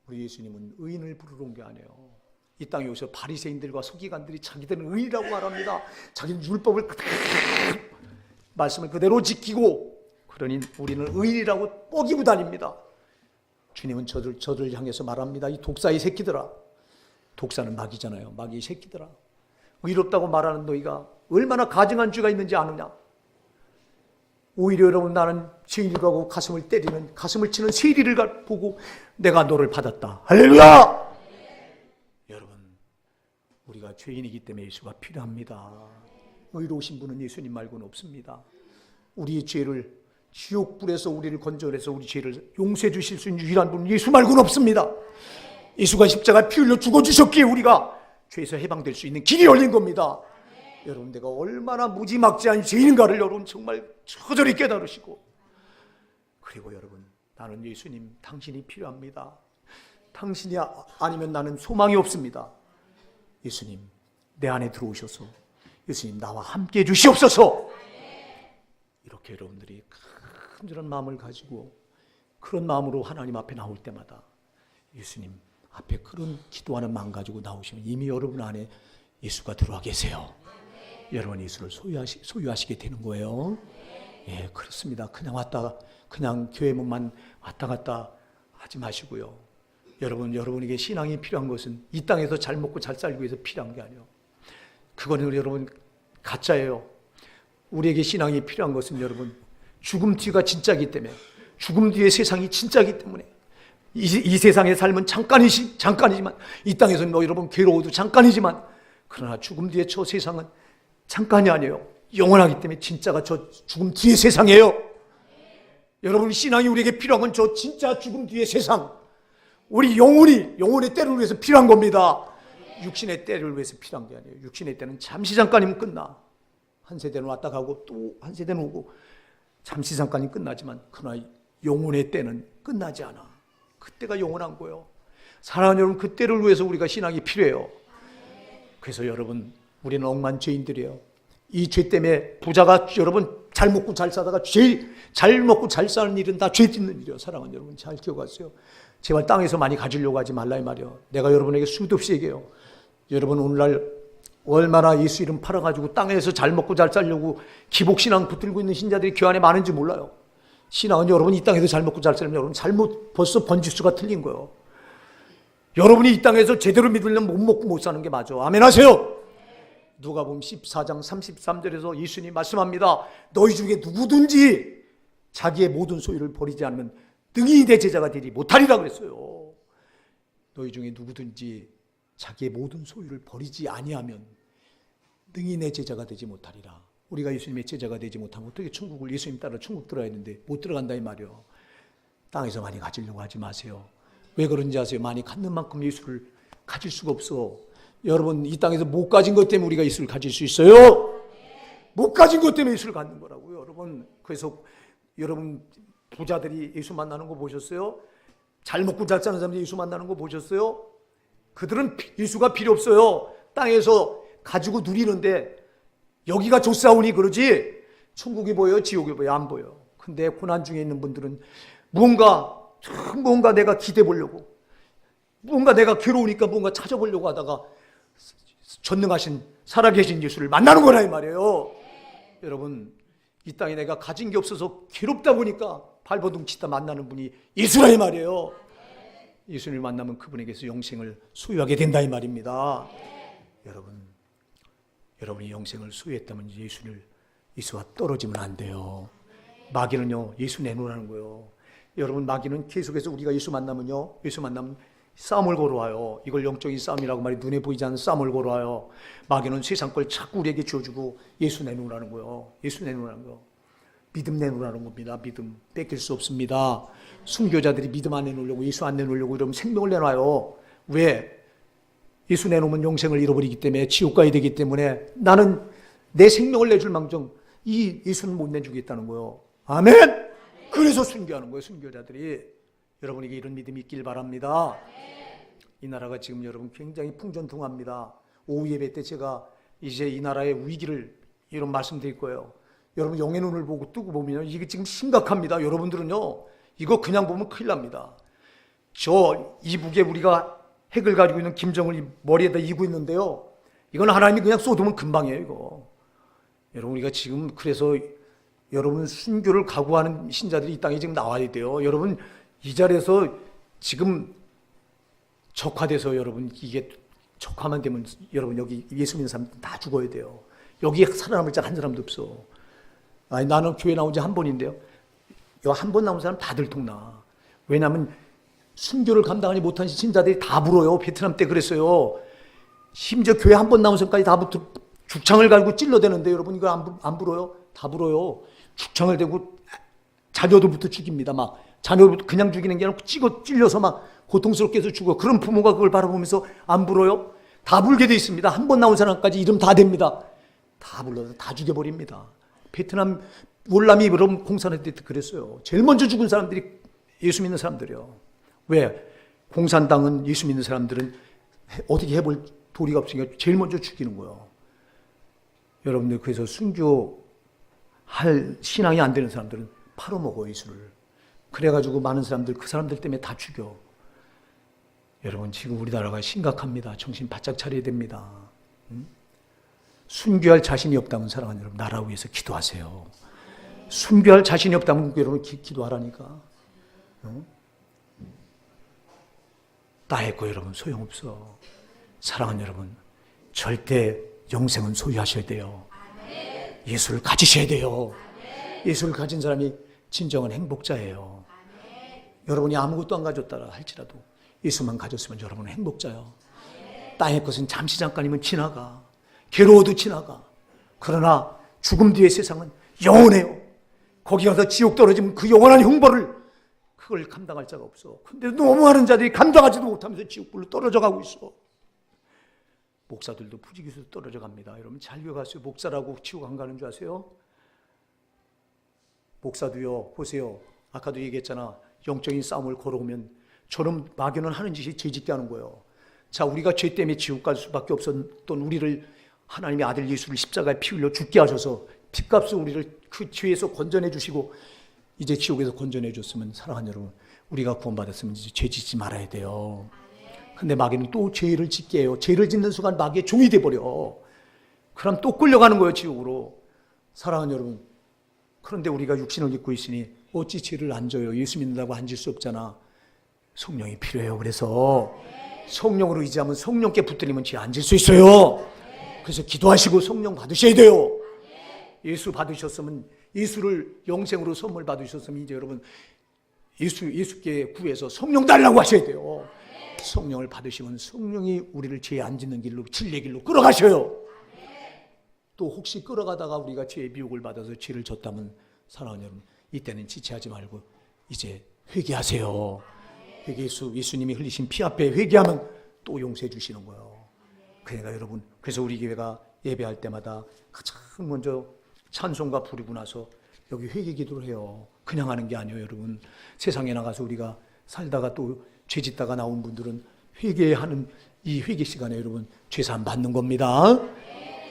우리 예수님은 의인을 부르러 온 게 아니에요. 이 땅에 오셔서 바리새인들과 서기관들이 자기들은 의인이라고 말합니다. 자기는 율법을 말씀을 그대로 지키고, 그러니 우리는 의인이라고 뻐기고 다닙니다. 주님은 저를 향해서 말합니다. 이 독사의 새끼들아. 독사는 마귀잖아요. 마귀의 새끼들아. 의롭다고 말하는 너희가 얼마나 가증한 죄가 있는지 아느냐? 오히려 여러분 나는 죄인이라고 하고 가슴을 때리는, 가슴을 치는 세리를 보고 내가 너를 받았다. 할렐루야! 여러분, 우리가 죄인이기 때문에 예수가 필요합니다. 의로우신 분은 예수님 말고는 없습니다. 우리의 죄를, 지옥불에서 우리를 건져내서 우리 죄를 용서해 주실 수 있는 유일한 분은 예수 말고는 없습니다. 예수가 십자가에 피 흘려 죽어주셨기에 우리가 죄에서 해방될 수 있는 길이 열린 겁니다. 여러분, 내가 얼마나 무지막지한 죄인인가를 여러분 정말 처절히 깨달으시고, 그리고 여러분, 나는 예수님, 당신이 필요합니다. 당신이 아니면 나는 소망이 없습니다. 예수님, 내 안에 들어오셔서 예수님 나와 함께 해 주시옵소서. 이렇게 여러분들이 간절한 마음을 가지고 그런 마음으로 하나님 앞에 나올 때마다 예수님 앞에 그런 기도하는 마음 가지고 나오시면 이미 여러분 안에 예수가 들어와 계세요. 여러분 예수를 소유하시게 되는 거예요. 예, 그렇습니다. 그냥 그냥 교회만 왔다 갔다 하지 마시고요. 여러분에게 신앙이 필요한 것은 이 땅에서 잘 먹고 잘 살기 위해서 필요한 게 아니에요. 그거는 여러분 가짜예요. 우리에게 신앙이 필요한 것은 여러분 죽음 뒤가 진짜이기 때문에, 죽음 뒤의 세상이 진짜이기 때문에, 이 세상의 삶은 잠깐이지만, 이 땅에서는 여러분 괴로워도 잠깐이지만, 그러나 죽음 뒤의 저 세상은 잠깐이 아니에요. 영원하기 때문에 진짜가 저 죽음 뒤의 세상이에요. 여러분 신앙이 우리에게 필요한 건 저 진짜 죽음 뒤의 세상, 우리 영혼의 때를 위해서 필요한 겁니다. 육신의 때를 위해서 필요한 게 아니에요. 육신의 때는 잠시 잠깐이면 끝나. 한 세대는 왔다 가고 또 한 세대는 오고 잠시 잠깐이 끝나지만, 그러나 영혼의 때는 끝나지 않아. 그때가 영원한 거예요. 사랑하는 여러분, 그 때를 위해서 우리가 신앙이 필요해요. 그래서 여러분, 우리는 억만 죄인들이에요. 이 죄 때문에 부자가 여러분 잘 먹고 잘 살다가 잘 먹고 잘 사는 일은 다 죄 짓는 일이에요. 사랑하는 여러분, 잘 기억하세요. 제발 땅에서 많이 가지려고 하지 말라 이 말이에요. 내가 여러분에게 수도 없이 얘기해요. 여러분 오늘날 얼마나 예수 이름 팔아가지고 땅에서 잘 먹고 잘 살려고 기복신앙 붙들고 있는 신자들이 교회 안에 많은지 몰라요. 신앙은 여러분 이 땅에서 잘 먹고 잘 살면 여러분 잘못 벌써 번지수가 틀린 거예요. 여러분이 이 땅에서 제대로 믿으려면 못 먹고 못 사는 게 맞아. 아멘 하세요. 누가복음 14장 33절에서 예수님이 말씀합니다. 너희 중에 누구든지 자기의 모든 소유를 버리지 않으면 능히 내 제자가 되지 못하리라 그랬어요. 너희 중에 누구든지 자기의 모든 소유를 버리지 아니하면 능히 내 제자가 되지 못하리라. 우리가 예수님의 제자가 되지 못하면 어떻게 천국을, 예수님 따라 천국 들어야 되는데 못 들어간다 이 말이요. 땅에서 많이 가지려고 하지 마세요. 왜 그런지 아세요? 많이 갖는 만큼 예수를 가질 수가 없어. 여러분 이 땅에서 못 가진 것 때문에 우리가 예수를 가질 수 있어요. 못 가진 것 때문에 예수를 갖는 거라고요. 여러분, 그래서 여러분 부자들이 예수 만나는 거 보셨어요? 잘 먹고 잘 사는 사람들이 예수 만나는 거 보셨어요? 그들은 예수가 필요 없어요. 땅에서 가지고 누리는데 여기가 좋사오니 그러지 천국이 보여요? 지옥이 보여요? 안 보여요. 근데 고난 중에 있는 분들은 뭔가 내가 기대 보려고, 뭔가 내가 괴로우니까 뭔가 찾아보려고 하다가 전능하신 살아계신 예수를 만나는 거라 이 말이에요. 여러분 이 땅에 내가 가진 게 없어서 괴롭다 보니까 발버둥 치다 만나는 분이 예수라 이 말이에요. 예수를 만나면 그분에게서 영생을 소유하게 된다 이 말입니다. 여러분이 영생을 소유했다면 예수와 떨어지면 안 돼요. 마귀는요 예수 내놓으라는 거예요. 여러분 마귀는 계속해서 우리가 예수 만나면 싸움을 걸어와요. 이걸 영적인 싸움이라고 말이 눈에 보이지 않는 싸움을 걸어와요. 마귀는 세상 걸 자꾸 우리에게 주어주고 예수 내놓으라는 거예요. 예수 내놓으라는 거예요. 믿음 내놓으라는 겁니다. 믿음 뺏길 수 없습니다. 순교자들이 믿음 안 내놓으려고, 예수 안 내놓으려고 이러면 생명을 내놔요. 왜? 예수 내놓으면 영생을 잃어버리기 때문에, 지옥 가야 되기 때문에 나는 내 생명을 내줄 망정 이 예수는 못 내주겠다는 거예요. 아멘. 그래서 순교하는 거예요. 순교자들이. 여러분에게 이런 믿음이 있길 바랍니다. 이 나라가 지금 여러분 굉장히 풍전등화합니다. 오후 예배 때 제가 이제 이 나라의 위기를 이런 말씀드릴 거예요. 여러분 영의 눈을 보고 뜨고 보면 이게 지금 심각합니다. 여러분들은요 이거 그냥 보면 큰일 납니다. 저 이북에 우리가 핵을 가지고 있는 김정은이 머리에다 이고 있는데요, 이건 하나님이 그냥 쏟으면 금방이에요. 이거 여러분 우리가 지금 그래서 여러분 순교를 각오하는 신자들이 이 땅에 지금 나와야 돼요. 여러분 이 자리에서 지금 적화돼서 여러분 이게 적화만 되면 여러분 여기 예수 믿는 사람 다 죽어야 돼요. 여기에 살아남을 자 한 사람도 없어. 아니, 나는 교회 나온 지 한 번인데요. 한 번 나온 사람 다 들통나. 왜냐하면 순교를 감당하지 못한 신자들이 다 불어요. 베트남 때 그랬어요. 심지어 교회 한 번 나온 사람까지 다 죽창을 갈고 찔러대는데 여러분 이거 안 불어요? 다 불어요. 죽창을 대고 자녀들부터 죽입니다. 막 자녀부터 그냥 죽이는 게 아니라 찔려서 막 고통스럽게 해서 죽어. 그런 부모가 그걸 바라보면서 안 불어요? 다 불게 돼 있습니다. 한 번 나온 사람까지 이름 다 됩니다. 다 불러서 다 죽여버립니다. 베트남 월남이 그럼 공산화 때 그랬어요. 제일 먼저 죽은 사람들이 예수 믿는 사람들이요. 왜? 공산당은 예수 믿는 사람들은 어떻게 해볼 도리가 없으니까 제일 먼저 죽이는 거예요. 여러분들 그래서 순교할 신앙이 안 되는 사람들은 팔아먹어 예수를. 그래가지고 많은 사람들 그 사람들 때문에 다 죽여. 여러분 지금 우리나라가 심각합니다. 정신 바짝 차려야 됩니다. 순교할 자신이 없다면 사랑하는 여러분 나라 위해서 기도하세요. 순교할 자신이 없다면 여러분 기도하라니까. 따했고 여러분 소용없어. 사랑하는 여러분 절대 영생은 소유하셔야 돼요. 예수를 가지셔야 돼요. 예수를 가진 사람이 진정한 행복자예요. 여러분이 아무것도 안 가졌다 할지라도 예수만 가졌으면 여러분은 행복자예요. 땅의 것은 잠시 잠깐이면 지나가. 괴로워도 지나가. 그러나 죽음 뒤의 세상은 영원해요. 거기 가서 지옥 떨어지면 그 영원한 형벌을 그걸 감당할 자가 없어. 근데 너무 많은 자들이 감당하지도 못하면서 지옥불로 떨어져 가고 있어. 목사들도 부지기수 떨어져 갑니다. 여러분 잘 기억하세요. 목사라고 지옥 안 가는 줄 아세요? 목사도요. 보세요. 아까도 얘기했잖아. 영적인 싸움을 걸어오면 저런 마귀는 하는 짓이 죄짓게 하는 거예요. 자, 우리가 죄 때문에 지옥 갈 수밖에 없었던 우리를 하나님의 아들 예수를 십자가에 피 흘려 죽게 하셔서 핏값을 우리를 그 죄에서 건져내 주시고 이제 지옥에서 건져내 줬으면 사랑하는 여러분 우리가 구원받았으면 이제 죄 짓지 말아야 돼요. 근데 마귀는 또 죄를 짓게 해요. 죄를 짓는 순간 마귀의 종이 돼버려. 그럼 또 끌려가는 거예요, 지옥으로. 사랑하는 여러분, 그런데 우리가 육신을 입고 있으니 어찌 죄를 안 져요? 예수 믿는다고 앉을 수 없잖아. 성령이 필요해요. 그래서 성령으로 의지하면 성령께 붙들리면 죄 안 질 수 있어요. 그래서 기도하시고 성령 받으셔야 돼요. 예수 받으셨으면, 예수를 영생으로 선물 받으셨으면 이제 여러분 예수께 구해서 성령 달라고 하셔야 돼요. 성령을 받으시면 성령이 우리를 죄 안 짓는 길로, 진리의 길로 끌어가셔요. 또 혹시 끌어가다가 우리가 죄의 미혹을 받아서 죄를 졌다면 사랑하는 여러분 이때는 지체하지 말고 이제 회개하세요. 예수님이 흘리신 피 앞에 회개하면 또 용서해 주시는 거예요. 그러니까 여러분, 그래서 우리 교회가 예배할 때마다 가장 먼저 찬송가 부르고 나서 여기 회개 기도를 해요. 그냥 하는 게 아니에요. 여러분 세상에 나가서 우리가 살다가 또 죄 짓다가 나온 분들은 회개하는 이 회개 시간에 여러분 죄사함 받는 겁니다.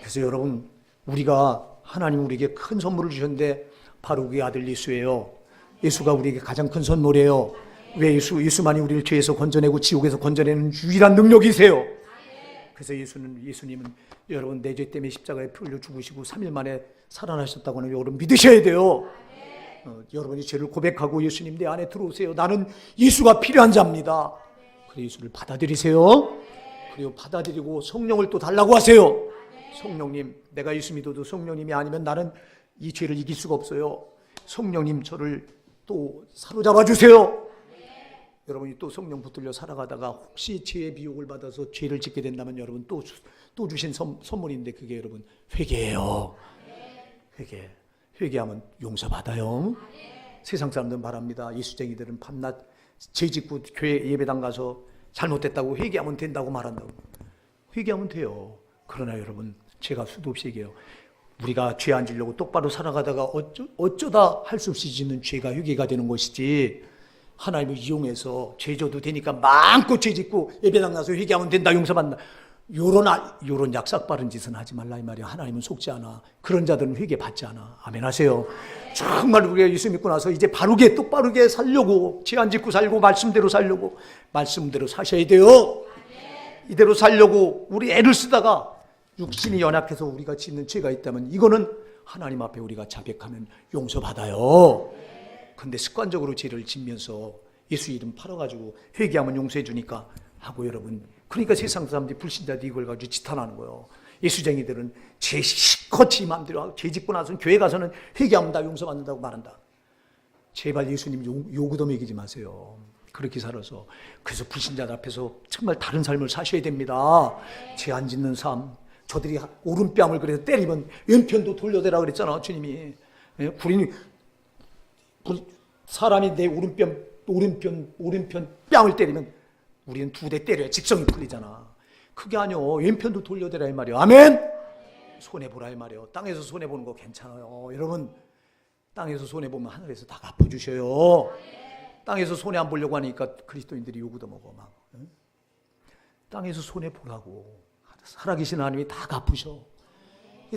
그래서 여러분 우리가 하나님 우리에게 큰 선물을 주셨는데 바로 그의 아들 예수예요. 예수가 우리에게 가장 큰 선물이에요. 왜 예수만이 우리를 죄에서 건져내고 지옥에서 건져내는 유일한 능력이세요. 그래서 예수님은 여러분 내 죄 때문에 십자가에 피 흘려 죽으시고 3일 만에 살아나셨다고 하는 여러분 믿으셔야 돼요. 여러분이 죄를 고백하고 예수님 내 안에 들어오세요. 나는 예수가 필요한 자입니다. 그래서 예수를 받아들이세요. 그리고 받아들이고 성령을 또 달라고 하세요. 성령님, 내가 예수 믿어도 성령님이 아니면 나는 이 죄를 이길 수가 없어요. 성령님 저를 또 사로잡아 주세요. 여러분이 또 성령 붙들려 살아가다가 혹시 죄의 미혹을 받아서 죄를 짓게 된다면 여러분 또 주신 선물인데 그게 여러분 회개예요. 회개하면 용서받아요. 세상 사람들은 말합니다. 예수쟁이들은 밤낮 죄 짓고 교회 예배당 가서 잘못됐다고 회개하면 된다고 말한다고. 회개하면 돼요. 그러나 여러분 제가 수도 없이 얘기해요. 우리가 죄 안 지려고 똑바로 살아가다가 어쩌다 할 수 없이 짓는 죄가 회개가 되는 것이지, 하나님을 이용해서 죄 져도 되니까 마음껏 죄 짓고 예배당 가서 회개하면 된다, 용서받는다, 요런 약삭 바른 짓은 하지 말라 이 말이야. 하나님은 속지 않아. 그런 자들은 회개 받지 않아. 아멘 하세요. 정말 우리가 예수 믿고 나서 이제 바르게 똑바르게 살려고, 죄 안 짓고 살고 말씀대로 살려고, 말씀대로 사셔야 돼요. 이대로 살려고 우리 애를 쓰다가 육신이 연약해서 우리가 짓는 죄가 있다면 이거는 하나님 앞에 우리가 자백하면 용서받아요. 근데 습관적으로 죄를 짓면서 예수 이름 팔아가지고 회개하면 용서해 주니까 하고, 여러분 그러니까 세상 사람들이 불신자들이 이걸 가지고 지탄하는 거예요. 예수쟁이들은 죄 실컷 지 맘대로 하고 죄 짓고 나서는 교회 가서는 회개하면 다 용서받는다고 말한다. 제발 예수님 요구도 먹이지 마세요. 그렇게 살아서. 그래서 불신자들 앞에서 정말 다른 삶을 사셔야 됩니다. 죄 안 짓는 삶. 저들이 오른뺨을 그래서 때리면 왼편도 돌려대라 그랬잖아, 주님이. 사람이 내 오른편 뺨을 때리면 우리는 2대 때려야 직성이 풀리잖아. 그게 아니요. 왼편도 돌려대라 이 말이요. 아멘. 손해보라 이 말이요. 땅에서 손해보는 거 괜찮아요. 여러분, 땅에서 손해보면 하늘에서 다 갚아주셔요. 땅에서 손해 안 보려고 하니까 그리스도인들이 요구도 먹어 막. 땅에서 손해보라고. 살아계신 하나님이 다 갚으셔.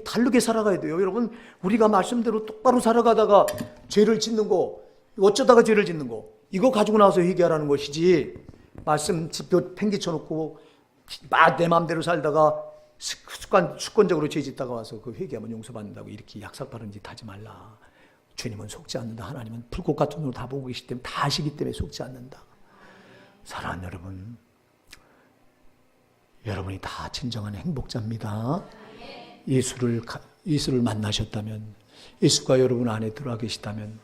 다르게 살아가야 돼요. 여러분, 우리가 말씀대로 똑바로 살아가다가 죄를 짓는 거, 어쩌다가 죄를 짓는 거, 이거 가지고 나와서 회개하라는 것이지, 말씀 지표 팽개쳐놓고 내 마음대로 살다가 습관적으로 죄 짓다가 와서 그 회개하면 용서받는다고 이렇게 약삭빠른 짓 하지 말라. 주님은 속지 않는다. 하나님은 불꽃 같은 눈으로 다 보고 계시기 때문에, 다 아시기 때문에 속지 않는다. 사랑하는 여러분, 여러분이 다 진정한 행복자입니다. 예수를 만나셨다면, 예수가 여러분 안에 들어와 계시다면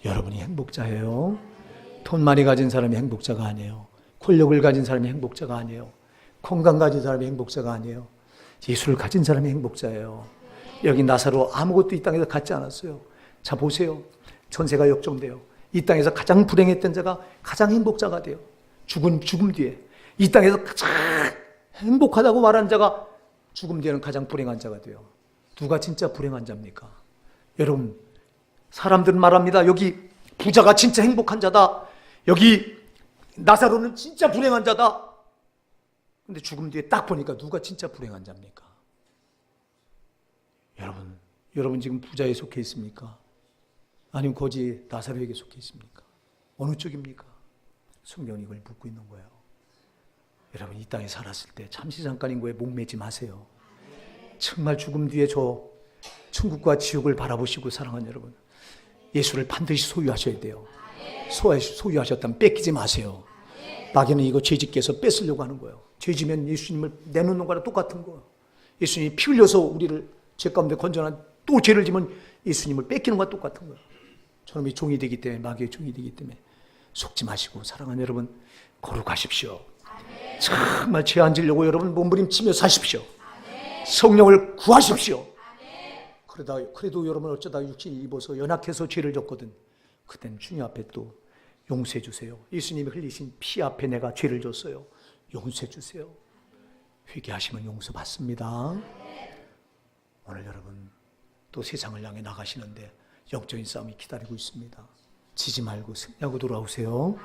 여러분이 행복자예요. 돈 많이 가진 사람이 행복자가 아니에요. 권력을 가진 사람이 행복자가 아니에요. 건강 가진 사람이 행복자가 아니에요. 예수를 가진 사람이 행복자예요. 여기 나사로 아무것도 이 땅에서 갖지 않았어요. 자, 보세요. 전세가 역정돼요. 이 땅에서 가장 불행했던 자가 가장 행복자가 돼요. 죽음 뒤에. 이 땅에서 가장 행복하다고 말한 자가 죽음 뒤에는 가장 불행한 자가 돼요. 누가 진짜 불행한 자입니까? 여러분, 사람들은 말합니다. 여기 부자가 진짜 행복한 자다. 여기 나사로는 진짜 불행한 자다. 근데 죽음 뒤에 딱 보니까 누가 진짜 불행한 자입니까? 여러분 지금 부자에 속해 있습니까? 아니면 거지 나사로에게 속해 있습니까? 어느 쪽입니까? 성경이 이걸 묻고 있는 거예요. 여러분, 이 땅에 살았을 때 잠시 잠깐인 거에 목매지 마세요. 정말 죽음 뒤에 저 천국과 지옥을 바라보시고 사랑하는 여러분, 예수를 반드시 소유하셔야 돼요. 소유하셨다면 뺏기지 마세요. 마귀는 이거 죄짓게서 뺏으려고 하는 거예요. 죄지면 예수님을 내놓는 거랑 똑같은 거예요. 예수님이 피 흘려서 우리를 죄 가운데 건져난, 또 죄를 지면 예수님을 뺏기는 거랑 똑같은 거예요. 저놈이 종이 되기 때문에, 마귀의 종이 되기 때문에 속지 마시고 사랑하는 여러분, 거룩하십시오. 정말 죄 안 지려고 여러분 몸부림치며 사십시오. 성령을 구하십시오. 그래도 여러분 어쩌다 육신이 입어서 연약해서 죄를 졌거든. 그땐 주님 앞에 또 용서해 주세요. 예수님이 흘리신 피 앞에 내가 죄를 졌어요. 용서해 주세요. 회개하시면 용서받습니다. 오늘 여러분 또 세상을 향해 나가시는데 영적인 싸움이 기다리고 있습니다. 지지 말고 승리하고 돌아오세요.